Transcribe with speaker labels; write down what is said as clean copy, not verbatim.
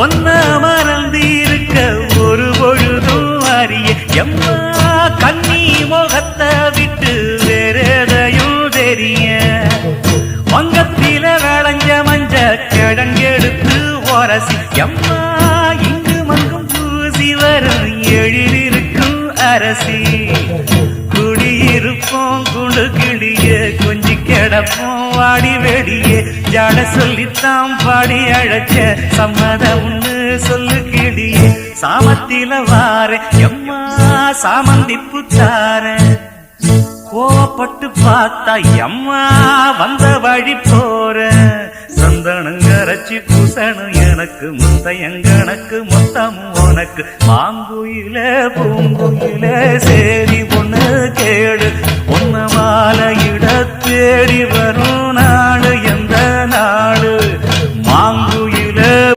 Speaker 1: ஒன்ன மறந்து இருக்க ஒரு பொழுதும் அறிய எம்மா கண்ணி முகத்தை விட்டு வேறெதையும் தெரிய வங்கத்தில விளைஞ்ச மஞ்ச கிழங்கெடுத்து ஒரசி எம்மா இங்கு மங்கும் பூசி வரும் எழிலிருக்கும் அரசி குடியிருப்போம் குண்டு கிளிய கொஞ்சி கிடப்போம் வாடி வெடியே ஜாட சொல்லித்தான் பாடி அழைச்ச சம்மதம்னு சொல்லு கிளியே சாமத்தில வார எம்மா சாமந்திப்பு தார கோவப்பட்டு பார்த்தா எம்மா வந்த வழி போற சந்தனங்கரைச்சி பூசணும் எனக்கு முத்தையங்கணக்கு மொத்தமும் உனக்கு மாங்குயில பூங்குயில சேரி பொண்ணு கேடு பொண்ணு மாலையிட தேடி வரும் நாடு எந்த நாடு